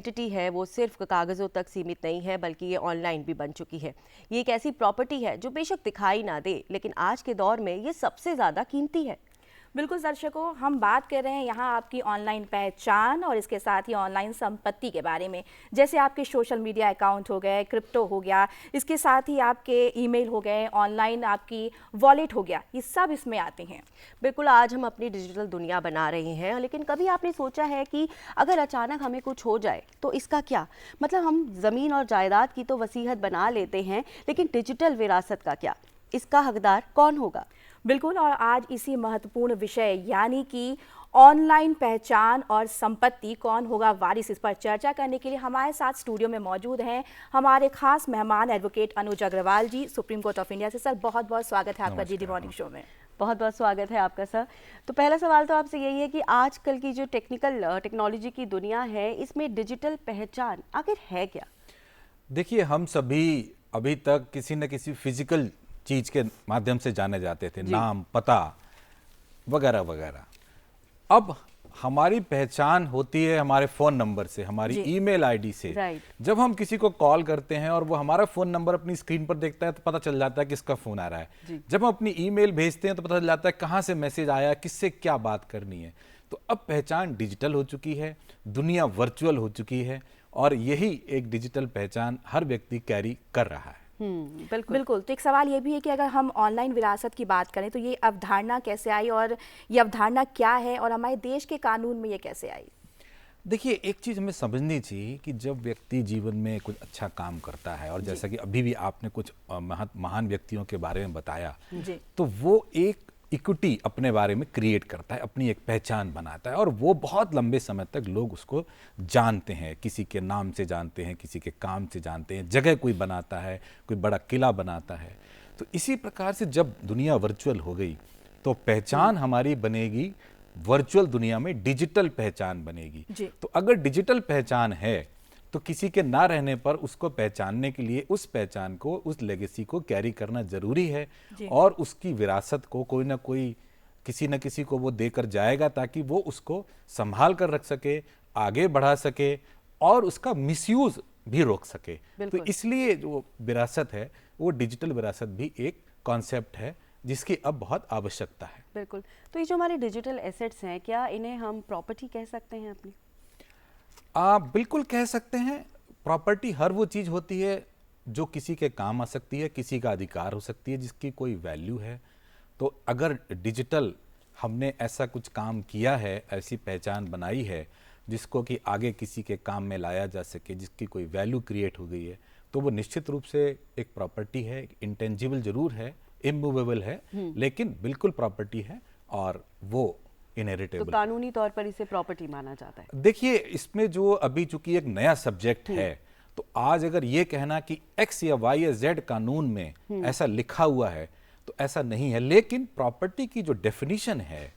Identity है वो सिर्फ कागज़ों तक सीमित नहीं है, बल्कि ये ऑनलाइन भी बन चुकी है। ये एक ऐसी प्रॉपर्टी है जो बेशक दिखाई ना दे, लेकिन आज के दौर में ये सबसे ज़्यादा कीमती है। बिल्कुल दर्शकों, हम बात कर रहे हैं यहाँ आपकी ऑनलाइन पहचान और इसके साथ ही ऑनलाइन संपत्ति के बारे में। जैसे आपके सोशल मीडिया अकाउंट हो गए, क्रिप्टो हो गया, इसके साथ ही आपके ईमेल हो गए, ऑनलाइन आपकी वॉलेट हो गया, ये सब इसमें आते हैं। बिल्कुल, आज हम अपनी डिजिटल दुनिया बना रहे हैं, लेकिन कभी आपने सोचा है कि अगर अचानक हमें कुछ हो जाए तो इसका क्या? मतलब हम ज़मीन और जायदाद की तो वसीयत बना लेते हैं, लेकिन डिजिटल विरासत का क्या? इसका हकदार कौन होगा? बिल्कुल, और आज इसी महत्वपूर्ण विषय यानी कि ऑनलाइन पहचान और संपत्ति कौन होगा वारिस, इस पर चर्चा करने के लिए हमारे साथ स्टूडियो में मौजूद हैं हमारे खास मेहमान advocate Anuj Agarwal ji, supreme court of India से। सर, बहुत बहुत स्वागत है आपका डीडी मॉर्निंग शो में। बहुत बहुत स्वागत है आपका सर। तो पहला सवाल तो आपसे यही है कि आजकल की जो टेक्नोलॉजी की दुनिया है, इसमें डिजिटल पहचान आखिर है क्या? देखिए, हम सभी अभी तक किसी न किसी फिजिकल चीज के माध्यम से जाने जाते थे, नाम, पता वगैरह वगैरह। अब हमारी पहचान होती है हमारे फोन नंबर से, हमारी ईमेल आईडी से। जब हम किसी को कॉल करते हैं और वो हमारा फोन नंबर अपनी स्क्रीन पर देखता है तो पता चल जाता है किसका फोन आ रहा है। जब हम अपनी ईमेल भेजते हैं तो पता चल जाता है कहाँ से मैसेज आया, किससे क्या बात करनी है। तो अब पहचान डिजिटल हो चुकी है, दुनिया वर्चुअल हो चुकी है, और यही एक डिजिटल पहचान हर व्यक्ति कैरी कर रहा है। बिल्कुल। तो एक सवाल ये भी है कि अगर हम ऑनलाइन विरासत की बात करें तो ये अवधारणा कैसे आई, और ये अवधारणा क्या है, और हमारे देश के कानून में ये कैसे आई? देखिए, एक चीज हमें समझनी चाहिए कि जब व्यक्ति जीवन में कुछ अच्छा काम करता है, और जैसा कि अभी भी आपने कुछ महान व्यक्तियों के बारे में बताया, तो वो एक इक्विटी अपने बारे में क्रिएट करता है, अपनी एक पहचान बनाता है, और वो बहुत लंबे समय तक लोग उसको जानते हैं। किसी के नाम से जानते हैं, किसी के काम से जानते हैं, जगह कोई बनाता है, कोई बड़ा किला बनाता है। तो इसी प्रकार से जब दुनिया वर्चुअल हो गई तो पहचान हमारी बनेगी वर्चुअल दुनिया में, डिजिटल पहचान बनेगी। तो अगर डिजिटल पहचान है तो किसी के ना रहने पर उसको पहचानने के लिए उस पहचान को, उस लेगेसी को कैरी करना जरूरी है, और उसकी विरासत को कोई ना कोई, किसी न किसी को वो देकर जाएगा, ताकि वो उसको संभाल कर रख सके, आगे बढ़ा सके, और उसका मिसयूज भी रोक सके। तो इसलिए जो विरासत है वो डिजिटल विरासत भी एक कॉन्सेप्ट है जिसकी अब बहुत आवश्यकता है। बिल्कुल। तो ये जो हमारे डिजिटल एसेट्स हैं, क्या इन्हें हम प्रॉपर्टी कह सकते हैं अपनी? आप बिल्कुल कह सकते हैं। प्रॉपर्टी हर वो चीज होती है जो किसी के काम आ सकती है, किसी का अधिकार हो सकती है, जिसकी कोई वैल्यू है। तो अगर डिजिटल हमने ऐसा कुछ काम किया है, ऐसी पहचान बनाई है जिसको कि आगे किसी के काम में लाया जा सके, जिसकी कोई वैल्यू क्रिएट हो गई है, तो वो निश्चित रूप से एक प्रॉपर्टी है। इंटेंजिबल जरूर है, इमूवेबल है, लेकिन बिल्कुल प्रॉपर्टी है, और वो इनहेरिटेबल। तो कानूनी तौर पर इसे प्रॉपर्टी माना जाता है। देखिए, इसमें जो अभी चूंकि एक नया सब्जेक्ट है, तो आज अगर ये कहना कि एक्स या वाई या जेड कानून में ऐसा लिखा हुआ है, तो ऐसा नहीं है। लेकिन प्रॉपर्टी की जो डेफिनेशन है,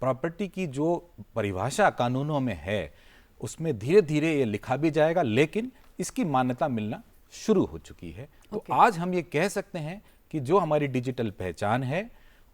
प्रॉपर्टी की जो परिभाषा कानूनों में है, उसमें धीरे धीरे ये लिखा भी जाएगा, लेकिन इसकी मान्यता मिलना शुरू हो चुकी है। तो आज हम ये कह सकते हैं कि जो हमारी डिजिटल पहचान है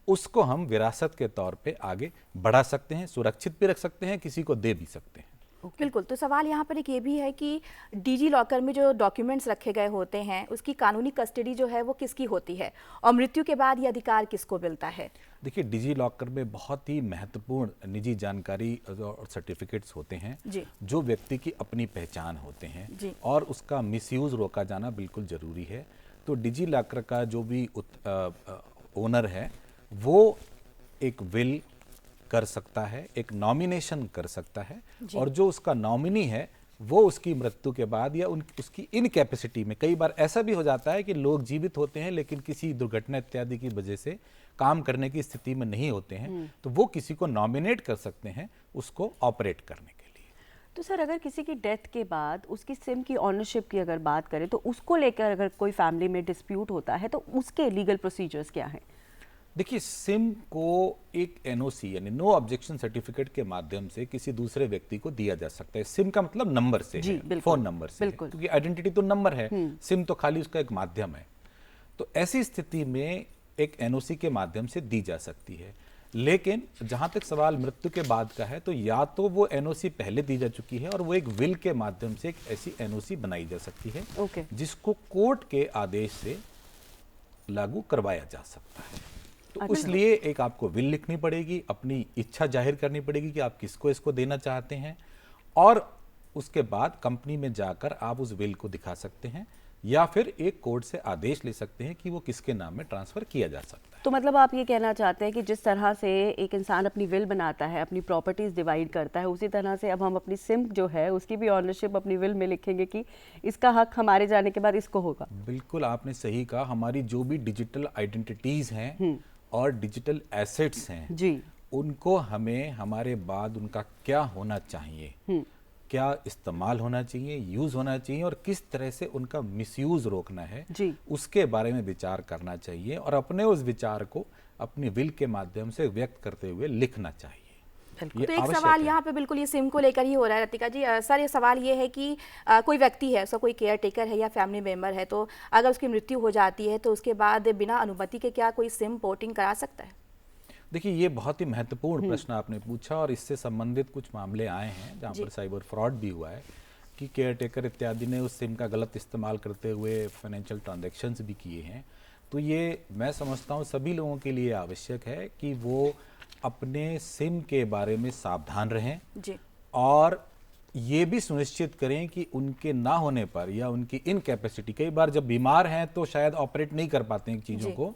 उसको हम विरासत के तौर पे आगे बढ़ा सकते हैं, सुरक्षित भी रख सकते हैं, किसी को दे भी सकते हैं। बिल्कुल। तो सवाल यहाँ पर एक ये भी है कि डिजी लॉकर में जो डॉक्यूमेंट्स रखे गए होते हैं, उसकी कानूनी कस्टडी जो है वो किसकी होती है, और मृत्यु के बाद ये अधिकार किसको मिलता है? देखिए, डिजी लॉकर में बहुत ही महत्वपूर्ण निजी जानकारी और सर्टिफिकेट्स होते हैं जो व्यक्ति की अपनी पहचान होते हैं, और उसका मिसयूज रोका जाना बिल्कुल जरूरी है। तो डिजी लॉकर का जो भी ओनर है वो एक विल कर सकता है, एक नॉमिनेशन कर सकता है, और जो उसका नॉमिनी है वो उसकी मृत्यु के बाद या उसकी इनकैपेसिटी में, कई बार ऐसा भी हो जाता है कि लोग जीवित होते हैं लेकिन किसी दुर्घटना इत्यादि की वजह से काम करने की स्थिति में नहीं होते हैं, तो वो किसी को नॉमिनेट कर सकते हैं उसको ऑपरेट करने के लिए। तो सर, अगर किसी की डेथ के बाद उसकी सिम की ऑनरशिप की अगर बात करें, तो उसको लेकर अगर कोई फैमिली में डिस्प्यूट होता है तो उसके लीगल प्रोसीजर्स क्या हैं? देखिए, सिम को एक एनओसी यानी नो ऑब्जेक्शन सर्टिफिकेट के माध्यम से किसी दूसरे व्यक्ति को दिया जा सकता है। सिम का मतलब नंबर से है, फोन नंबर से है, क्योंकि आइडेंटिटी तो नंबर है, सिम तो खाली उसका एक माध्यम है। तो ऐसी स्थिति में एक एनओसी के माध्यम से दी जा सकती है। लेकिन जहां तक सवाल मृत्यु के बाद का है, तो या तो वो एनओसी पहले दी जा चुकी है और वो एक विल के माध्यम से एक ऐसी एनओसी बनाई जा सकती है ओके। जिसको कोर्ट के आदेश से लागू करवाया जा सकता है। तो इसलिए एक आपको विल लिखनी पड़ेगी, अपनी इच्छा जाहिर करनी पड़ेगी कि आप किसको इसको देना चाहते हैं, और उसके बाद कंपनी में जाकर आप उस विल को दिखा सकते हैं या फिर एक कोर्ट से आदेश ले सकते हैं कि वो किसके नाम में ट्रांसफर किया जा सकता है। तो मतलब आप ये कहना चाहते हैं कि जिस तरह से एक इंसान अपनी विल बनाता है, अपनी प्रॉपर्टीज डिवाइड करता है, उसी तरह से अब हम अपनी सिम जो है उसकी भी ऑनरशिप अपनी विल में लिखेंगे कि इसका हक हमारे जाने के बाद इसको होगा। बिल्कुल आपने सही कहा। हमारी जो भी डिजिटल आइडेंटिटीज हैं और डिजिटल एसेट्स हैं जी, उनको हमें हमारे बाद उनका क्या होना चाहिए, क्या इस्तेमाल होना चाहिए, यूज होना चाहिए और किस तरह से उनका मिसयूज रोकना है जी। उसके बारे में विचार करना चाहिए और अपने उस विचार को अपनी विल के माध्यम से व्यक्त करते हुए लिखना चाहिए। तो एक सवाल यहाँ पे बिल्कुल ये सिम को लेकर ही हो रहा है रतिका जी। सर, ये सवाल ये है कि कोई व्यक्ति है, उसका कोई केयर टेकर है या फैमिली मेंबर है, तो अगर उसकी मृत्यु हो जाती है तो उसके बाद बिना अनुमति के क्या कोई सिम पोर्टिंग करा सकता है? देखिए, ये बहुत ही महत्वपूर्ण प्रश्न आपने पूछा और इससे संबंधित कुछ मामले आए हैं जहाँ पर साइबर फ्रॉड भी हुआ है कि केयर टेकर इत्यादि ने उस सिम का गलत इस्तेमाल करते हुए फाइनेंशियल ट्रांजैक्शंस भी किए हैं। तो ये मैं समझता हूँ सभी लोगों के लिए आवश्यक है कि वो अपने सिम के बारे में सावधान रहें जी। और ये भी सुनिश्चित करें कि उनके ना होने पर या उनकी इनकैपेसिटी, कई बार जब बीमार हैं तो शायद ऑपरेट नहीं कर पाते हैं चीज़ों को,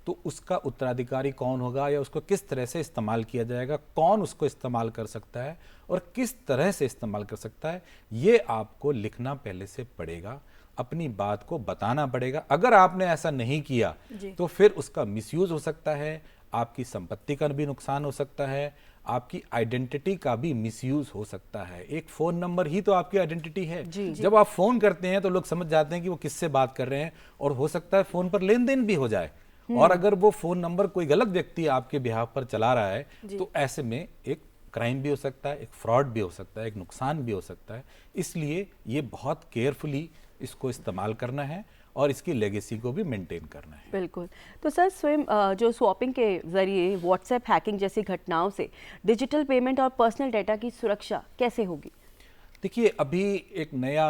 तो उसका उत्तराधिकारी कौन होगा या उसको किस तरह से इस्तेमाल किया जाएगा, कौन उसको इस्तेमाल कर सकता है और किस तरह से इस्तेमाल कर सकता है, ये आपको लिखना पहले से पड़ेगा, अपनी बात को बताना पड़ेगा। अगर आपने ऐसा नहीं किया तो फिर उसका मिसयूज हो सकता है, आपकी संपत्ति का भी नुकसान हो सकता है, आपकी आइडेंटिटी का भी मिसयूज हो सकता है। एक फोन नंबर ही तो आपकी आइडेंटिटी है। जब आप फोन करते हैं तो लोग समझ जाते हैं कि वो किससे बात कर रहे हैं और हो सकता है फोन पर लेन देन भी हो जाए, और अगर वो फोन नंबर कोई गलत व्यक्ति आपके बिहाफ पर चला रहा है तो ऐसे में एक क्राइम भी हो सकता है, एक फ्रॉड भी हो सकता है, एक नुकसान भी हो सकता है। इसलिए ये बहुत केयरफुली इसको इस्तेमाल करना है और इसकी लेगेसी को भी मेंटेन करना है। बिल्कुल। तो सर, स्वयं जो स्वैपिंग के जरिए व्हाट्सएप हैकिंग जैसी घटनाओं से डिजिटल पेमेंट और पर्सनल डेटा की सुरक्षा कैसे होगी? देखिए, अभी एक नया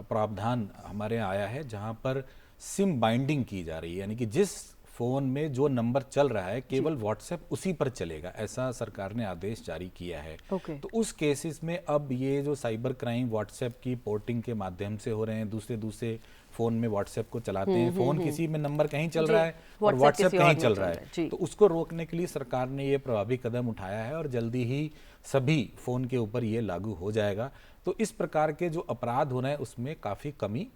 प्रावधान हमारे यहाँ आया है जहाँ पर सिम बाइंडिंग की जा रही है, यानी कि जिस फोन में जो नंबर चल रहा है केवल व्हाट्सएप उसी पर चलेगा, ऐसा सरकार ने आदेश जारी किया है। तो उस केसेस में अब ये जो साइबर क्राइम व्हाट्सएप की पोर्टिंग के माध्यम से हो रहे हैं, दूसरे फोन में व्हाट्सएप को चलाते हैं, फोन किसी में नंबर कहीं चल रहा है और व्हाट्सएप कहीं चल रहा है, तो उसको रोकने के लिए सरकार ने ये प्रभावी कदम उठाया है और जल्दी ही सभी फोन के ऊपर ये लागू हो जाएगा। तो इस प्रकार के जो अपराध हो रहे हैं उसमें काफी कमी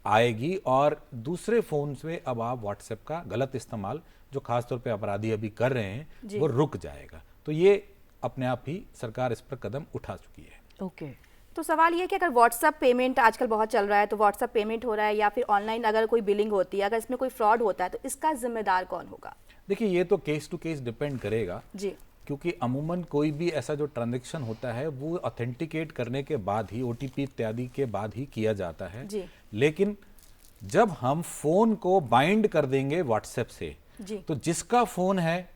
आएगी और दूसरे फोन से अब आप व्हाट्सएप का गलत इस्तेमाल जो खासतौर पे अपराधी अभी कर रहे हैं वो रुक जाएगा। तो ये अपने आप ही सरकार इस पर कदम उठा चुकी है। ओके। तो सवाल ये कि अगर व्हाट्सएप पेमेंट आजकल बहुत चल रहा है, तो व्हाट्सएप पेमेंट हो रहा है या फिर ऑनलाइन अगर कोई बिलिंग होती है, अगर इसमें कोई फ्रॉड होता है तो इसका जिम्मेदार कौन होगा? देखिए, ये तो केस टू केस डिपेंड करेगा जी, क्योंकि अमूमन कोई भी ऐसा जो ट्रांजैक्शन होता है वो ऑथेंटिकेट करने के बाद ही, ओटीपी इत्यादि के बाद ही किया जाता है। लेकिन जब हम फोन को बाइंड कर देंगे व्हाट्सएप से, तो जिसका फोन है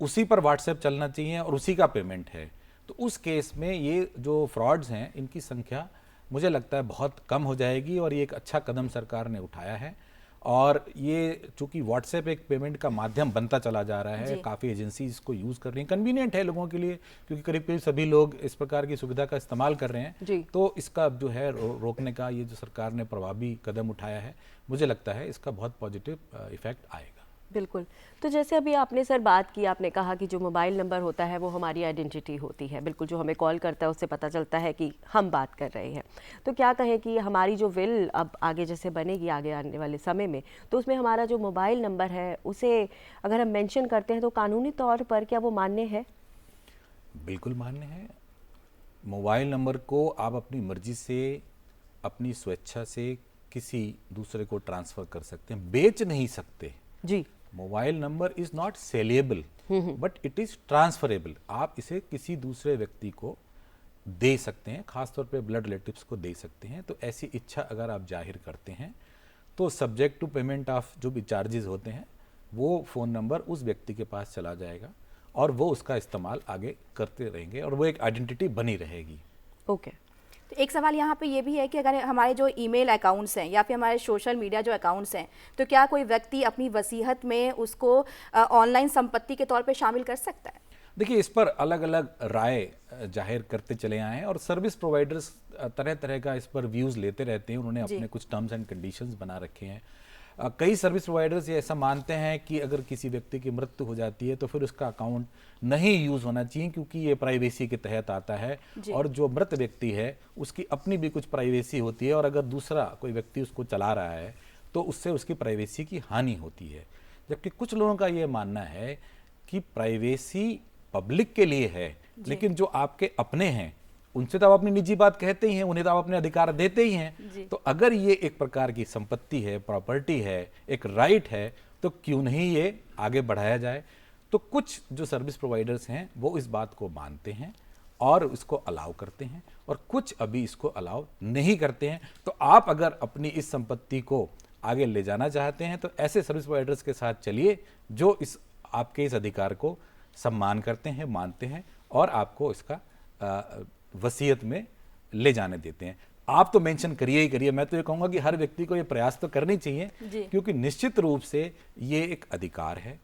उसी पर व्हाट्सएप चलना चाहिए और उसी का पेमेंट है, तो उस केस में ये जो फ्रॉड्स हैं इनकी संख्या मुझे लगता है बहुत कम हो जाएगी और ये एक अच्छा कदम सरकार ने उठाया है। और ये चूंकि व्हाट्सएप एक पेमेंट का माध्यम बनता चला जा रहा है, काफ़ी एजेंसी इसको यूज़ कर रही हैं, कन्वीनियंट है लोगों के लिए क्योंकि करीब करीब सभी लोग इस प्रकार की सुविधा का इस्तेमाल कर रहे हैं। तो इसका जो है रोकने का ये जो सरकार ने प्रभावी कदम उठाया है, मुझे लगता है इसका बहुत पॉजिटिव इफेक्ट आएगा। बिल्कुल। तो जैसे अभी आपने सर बात की, आपने कहा कि जो मोबाइल नंबर होता है वो हमारी आइडेंटिटी होती है, बिल्कुल जो हमें कॉल करता है उससे पता चलता है कि हम बात कर रहे हैं। तो क्या कहें कि हमारी जो विल अब आगे जैसे बनेगी आगे आने वाले समय में, तो उसमें हमारा जो मोबाइल नंबर है उसे अगर हम मेंशन करते हैं तो कानूनी तौर पर क्या वो मान्य है? बिल्कुल मान्य है। मोबाइल नंबर को आप अपनी मर्जी से, अपनी स्वेच्छा से किसी दूसरे को ट्रांसफ़र कर सकते हैं, बेच नहीं सकते जी। Mobile number is not sellable but it is transferable. आप इसे किसी दूसरे व्यक्ति को दे सकते हैं, खासतौर पे ब्लड रिलेटिव्स को दे सकते हैं। तो ऐसी इच्छा अगर आप जाहिर करते हैं तो सब्जेक्ट टू पेमेंट ऑफ जो भी चार्जेस होते हैं वो फ़ोन नंबर उस व्यक्ति के पास चला जाएगा और वो उसका इस्तेमाल आगे करते रहेंगे और वो एक आइडेंटिटी बनी रहेगी। ओके। तो एक सवाल यहाँ पे ये भी है कि अगर हमारे जो ईमेल अकाउंट्स हैं या फिर हमारे सोशल मीडिया जो अकाउंट्स हैं, तो क्या कोई व्यक्ति अपनी वसीयत में उसको ऑनलाइन संपत्ति के तौर पे शामिल कर सकता है? देखिए, इस पर अलग अलग राय जाहिर करते चले आए हैं और सर्विस प्रोवाइडर्स तरह तरह का इस पर व्यूज़ लेते रहते हैं। उन्होंने अपने कुछ टर्म्स एंड कंडीशंस बना रखे हैं। कई सर्विस प्रोवाइडर्स ये ऐसा मानते हैं कि अगर किसी व्यक्ति की मृत्यु हो जाती है तो फिर उसका अकाउंट नहीं यूज़ होना चाहिए, क्योंकि ये प्राइवेसी के तहत आता है और जो मृत व्यक्ति है उसकी अपनी भी कुछ प्राइवेसी होती है और अगर दूसरा कोई व्यक्ति उसको चला रहा है तो उससे उसकी प्राइवेसी की हानि होती है। जबकि कुछ लोगों का ये मानना है कि प्राइवेसी पब्लिक के लिए है, लेकिन जो आपके अपने हैं उनसे तो आप अपनी निजी बात कहते ही हैं, उन्हें तो आप अपने अधिकार देते ही हैं। तो अगर ये एक प्रकार की संपत्ति है, प्रॉपर्टी है, एक राइट है, तो क्यों नहीं ये आगे बढ़ाया जाए। तो कुछ जो सर्विस प्रोवाइडर्स हैं वो इस बात को मानते हैं और इसको अलाउ करते हैं और कुछ अभी इसको अलाउ नहीं करते हैं। तो आप अगर अपनी इस संपत्ति को आगे ले जाना चाहते हैं तो ऐसे सर्विस प्रोवाइडर्स के साथ चलिए जो आपके इस अधिकार को सम्मान करते हैं, मानते हैं और आपको इसका वसीयत में ले जाने देते हैं। आप तो मेंशन करिए ही करिए। मैं तो ये कहूँगा कि हर व्यक्ति को ये प्रयास तो करनी चाहिए, क्योंकि निश्चित रूप से ये एक अधिकार है,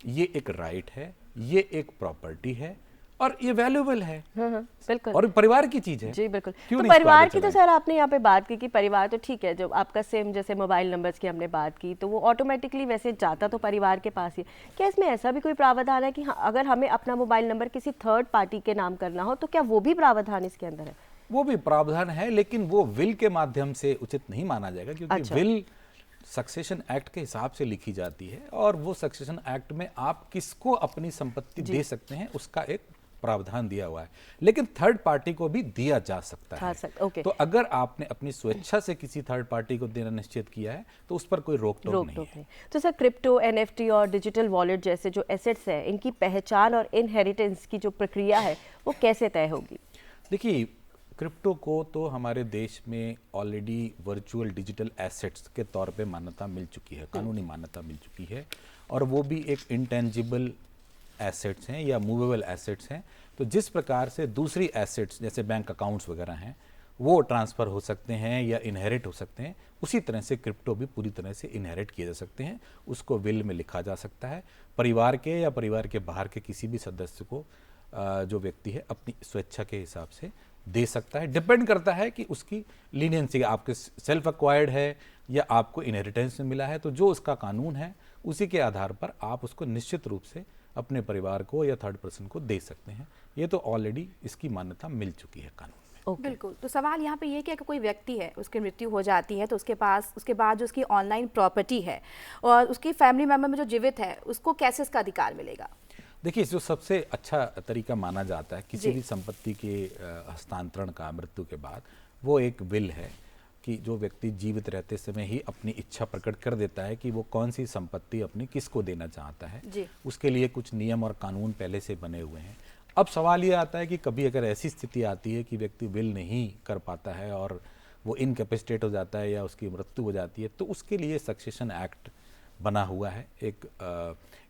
ये एक राइट है, ये एक प्रॉपर्टी है और ये वैल्यूएबल है। बिल्कुल। और परिवार की चीज है। जी बिल्कुल। क्यों तो नहीं इसको परिवार आगे की तो चलाएं? सर आपने यहाँ पे बात की कि परिवार तो ठीक है, जब आपका सिम जैसे मोबाइल नंबर्स की हमने बात की तो वो ऑटोमेटिकली वैसे जाता तो परिवार के पास ही। क्या इसमें ऐसा भी कोई प्रावधान है कि हाँ, अगर हमें अपना मोबाइल नंबर किसी थर्ड पार्टी के नाम करना हो तो क्या वो भी प्रावधान इसके अंदर है? वो भी प्रावधान है, लेकिन वो विल के माध्यम से उचित नहीं माना जाएगा, क्योंकि विल सक्सेशन एक्ट के हिसाब से लिखी जाती है और वो सक्सेशन एक्ट में आप किसको अपनी संपत्ति दे सकते हैं उसका एक प्रावधान दिया हुआ है, लेकिन थर्ड पार्टी को भी दिया जा सकता है। ओके। तो अगर आपने अपनी स्वेच्छा से किसी थर्ड पार्टी को देना निश्चित किया है तो उस पर कोई रोक टोक नहीं है। तो सर क्रिप्टो, एनएफटी और डिजिटल वॉलेट जैसे जो एसेट्स हैं, इनकी पहचान और इनहेरिटेंस की जो प्रक्रिया है वो कैसे तय होगी? देखिए, क्रिप्टो को तो हमारे देश में ऑलरेडी वर्चुअल डिजिटल एसेट्स के तौर पे मान्यता मिल चुकी है, कानूनी मान्यता मिल चुकी है और वो भी एक इंटेंजिबल एसेट्स हैं या मूवेबल एसेट्स हैं। तो जिस प्रकार से दूसरी एसेट्स जैसे बैंक अकाउंट्स वगैरह हैं वो ट्रांसफ़र हो सकते हैं या इनहेरिट हो सकते हैं, उसी तरह से क्रिप्टो भी पूरी तरह से इनहेरिट किए जा सकते हैं। उसको विल में लिखा जा सकता है, परिवार के या परिवार के बाहर के किसी भी सदस्य को जो व्यक्ति है अपनी स्वेच्छा के हिसाब से दे सकता है। डिपेंड करता है कि उसकी लीनियंसी आपके सेल्फ एक्वायर्ड है या आपको इनहेरिटेंस में मिला है, तो जो उसका कानून है उसी के आधार पर आप उसको निश्चित रूप से अपने परिवार को या थर्ड पर्सन को दे सकते हैं। ये तो ऑलरेडी इसकी मान्यता मिल चुकी है कानून में। बिल्कुल। तो सवाल यहाँ पे ये कि अगर कोई व्यक्ति है, उसकी मृत्यु हो जाती है तो उसके बाद जो उसकी ऑनलाइन प्रॉपर्टी है और उसकी फैमिली मेंबर में जो जीवित है उसको कैसे इसका अधिकार मिलेगा? देखिए, जो सबसे अच्छा तरीका माना जाता है किसी भी संपत्ति के हस्तांतरण का मृत्यु के बाद, वो एक विल है कि जो व्यक्ति जीवित रहते समय ही अपनी इच्छा प्रकट कर देता है कि वो कौन सी संपत्ति अपनी किसको देना चाहता है। उसके लिए कुछ नियम और कानून पहले से बने हुए हैं। अब सवाल ये आता है कि कभी अगर ऐसी स्थिति आती है कि व्यक्ति विल नहीं कर पाता है और वो इनकैपेसिटेट हो जाता है या उसकी मृत्यु हो जाती है, तो उसके लिए सक्सेशन एक्ट बना हुआ है। एक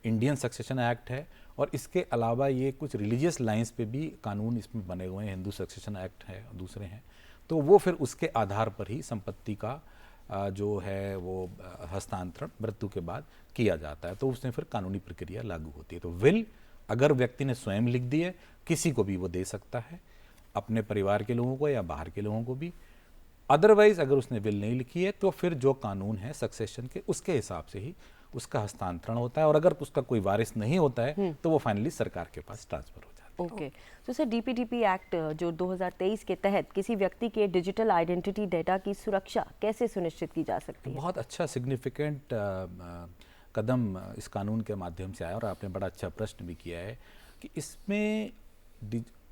इंडियन सक्सेशन एक्ट है और इसके अलावा ये कुछ रिलीजियस लाइंस पे भी कानून इसमें बने हुए हैं, हिंदू सक्सेशन एक्ट है, दूसरे हैं। तो वो फिर उसके आधार पर ही संपत्ति का जो है वो हस्तांतरण मृत्यु के बाद किया जाता है, तो उसमें फिर कानूनी प्रक्रिया लागू होती है। तो विल अगर व्यक्ति ने स्वयं लिख दी है, किसी को भी वो दे सकता है, अपने परिवार के लोगों को या बाहर के लोगों को भी। अदरवाइज अगर उसने विल नहीं लिखी है तो फिर जो कानून है सक्सेशन के, उसके हिसाब से ही उसका हस्तांतरण होता है और अगर उसका कोई वारिस नहीं होता है तो वो फाइनली सरकार के पास ट्रांसफर हो जाता है। ओके। तो सर डीपीडीपी एक्ट जो 2023 के तहत किसी व्यक्ति के डिजिटल आइडेंटिटी डेटा की सुरक्षा कैसे सुनिश्चित की जा सकती है? बहुत अच्छा सिग्निफिकेंट कदम इस कानून के माध्यम से आया और आपने बड़ा अच्छा प्रश्न भी किया है कि इसमें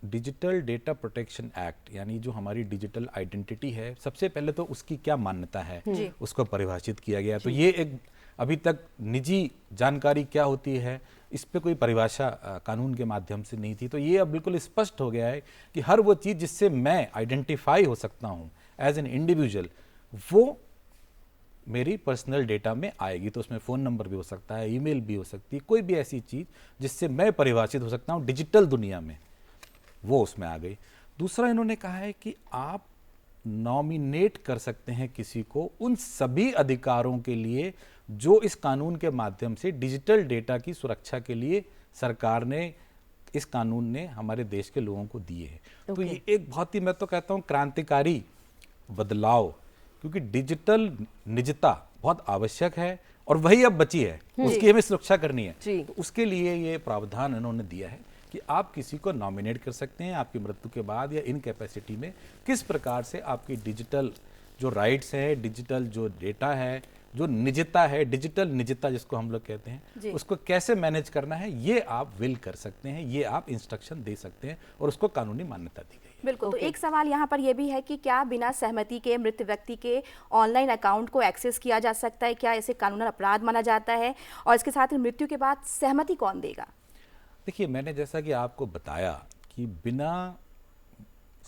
डिजिटल डेटा प्रोटेक्शन एक्ट, यानी जो हमारी डिजिटल आइडेंटिटी है, सबसे पहले तो उसकी क्या मान्यता है उसको परिभाषित किया गया। तो ये एक अभी तक निजी जानकारी क्या होती है इस पे कोई परिभाषा कानून के माध्यम से नहीं थी। तो ये अब बिल्कुल स्पष्ट हो गया है कि हर वो चीज़ जिससे मैं आइडेंटिफाई हो सकता हूँ एज एन इंडिविजुअल, वो मेरी पर्सनल डेटा में आएगी। तो उसमें फ़ोन नंबर भी हो सकता है, ईमेल भी हो सकती है, कोई भी ऐसी चीज़ जिससे मैं परिभाषित हो सकता हूँ डिजिटल दुनिया में, वो उसमें आ गई। दूसरा इन्होंने कहा है कि आप नॉमिनेट कर सकते हैं किसी को उन सभी अधिकारों के लिए जो इस कानून के माध्यम से डिजिटल डेटा की सुरक्षा के लिए सरकार ने, इस कानून ने हमारे देश के लोगों को दिए हैं। तो ये एक बहुत ही, मैं तो कहता हूँ, क्रांतिकारी बदलाव, क्योंकि डिजिटल निजता बहुत आवश्यक है और वही अब बची है, उसकी हमें सुरक्षा करनी है। तो उसके लिए ये प्रावधान इन्होंने दिया है कि आप किसी को नॉमिनेट कर सकते हैं आपकी मृत्यु के बाद या इनकैपेसिटी में, किस प्रकार से आपकी डिजिटल जो राइट्स है, डिजिटल जो डेटा है, जो निजता है, डिजिटल निजता जिसको हम लोग कहते हैं, उसको कैसे मैनेज करना है, ये आप विल कर सकते हैं, ये आप इंस्ट्रक्शन दे सकते हैं और उसको कानूनी मान्यता दी गई है। बिल्कुल। तो एक सवाल यहाँ पर यह भी है कि क्या बिना सहमति के मृत व्यक्ति के ऑनलाइन अकाउंट को एक्सेस किया जा सकता है? क्या इसे कानूनन अपराध माना जाता है? और इसके साथ ही मृत्यु के बाद सहमति कौन देगा? देखिए, मैंने जैसा कि आपको बताया कि बिना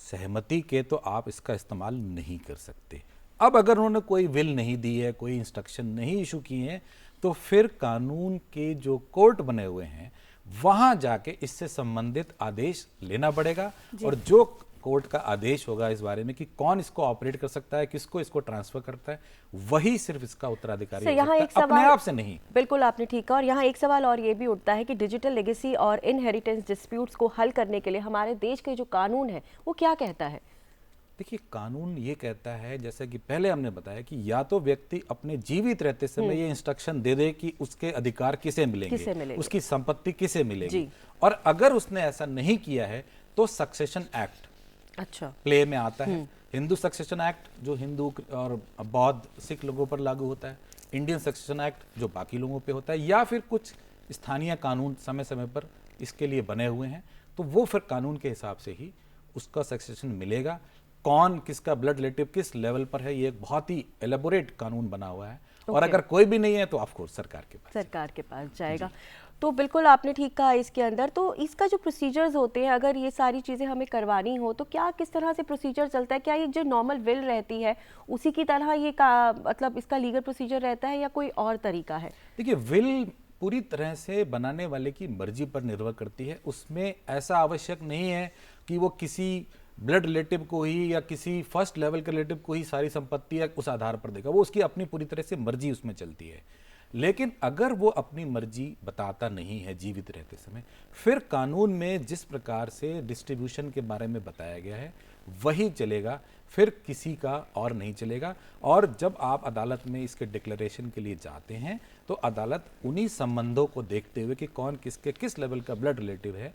सहमति के तो आप इसका इस्तेमाल नहीं कर सकते। अब अगर उन्होंने कोई विल नहीं दी है, कोई इंस्ट्रक्शन नहीं इशू किए हैं, तो फिर कानून के जो कोर्ट बने हुए हैं वहां जाके इससे संबंधित आदेश लेना पड़ेगा। और जो कोर्ट का आदेश होगा इस बारे में कि कौन इसको ऑपरेट कर सकता है, किसको इसको ट्रांसफर करता है, वही सिर्फ इसका उत्तराधिकारी हो सकता है, अपने आप से नहीं। बिल्कुल, आपने ठीक कहा। और यहाँ एक सवाल और ये भी उठता है कि डिजिटल लेगेसी और इनहेरिटेंस डिस्प्यूट्स को हल करने के लिए हमारे देश के जो कानून है वो क्या कहता है? देखिए, कानून ये कहता है, जैसे कि पहले हमने बताया, कि या तो व्यक्ति अपने जीवित रहते समय ये इंस्ट्रक्शन दे दे कि उसके अधिकार किसे मिलेंगे, उसकी संपत्ति किसे मिलेगी, और अगर उसने ऐसा नहीं किया है तो सक्सेशन एक्ट प्ले में आता है। हिंदू सक्सेशन एक्ट जो हिंदू और बौद्ध सिख लोगों पर लागू होता है, इंडियन सक्सेशन एक्ट जो बाकी लोगों पे होता है, या फिर कुछ स्थानीय कानून समय समय पर इसके लिए बने हुए हैं, तो वो फिर कानून के हिसाब से ही उसका सक्सेशन मिलेगा। कौन किसका ब्लड रिलेटिव किस लेवल पर है, ये एक बहुत ही एलेबोरेट कानून बना हुआ है। और अगर कोई भी नहीं है तो ऑफ कोर्स सरकार के पास जाएगा। तो बिल्कुल आपने ठीक कहा। इसके अंदर तो इसका जो प्रोसीजर्स होते हैं, अगर ये सारी चीज़ें हमें करवानी हो तो क्या, किस तरह से प्रोसीजर चलता है? क्या ये जो नॉर्मल विल रहती है उसी की तरह ये मतलब इसका लीगल प्रोसीजर रहता है या कोई और तरीका है? देखिए, विल पूरी तरह से बनाने वाले की मर्जी पर निर्भर करती है। उसमें ऐसा आवश्यक नहीं है कि वो किसी ब्लड रिलेटिव को ही या किसी फर्स्ट लेवल के रिलेटिव को ही सारी संपत्ति या उस आधार पर देगा, वो उसकी अपनी पूरी तरह से मर्जी उसमें चलती है। लेकिन अगर वो अपनी मर्जी बताता नहीं है जीवित रहते समय, फिर कानून में जिस प्रकार से डिस्ट्रीब्यूशन के बारे में बताया गया है वही चलेगा, फिर किसी का और नहीं चलेगा। और जब आप अदालत में इसके डिक्लेरेशन के लिए जाते हैं तो अदालत उन्हीं संबंधों को देखते हुए कि कौन किसके किस लेवल का ब्लड रिलेटिव है,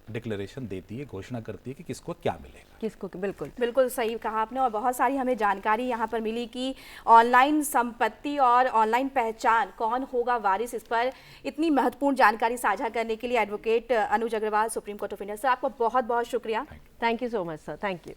डिक्लेरेशन देती है, घोषणा करती है कि किसको क्या मिलेगा, किसको। बिल्कुल बिल्कुल सही कहा आपने। और बहुत सारी हमें जानकारी यहाँ पर मिली कि ऑनलाइन संपत्ति और ऑनलाइन पहचान, कौन होगा वारिस, इस पर इतनी महत्वपूर्ण जानकारी साझा करने के लिए advocate Anuj Agarwal, supreme court of India, sir आपको बहुत बहुत शुक्रिया। Thank you so much sir, thank you.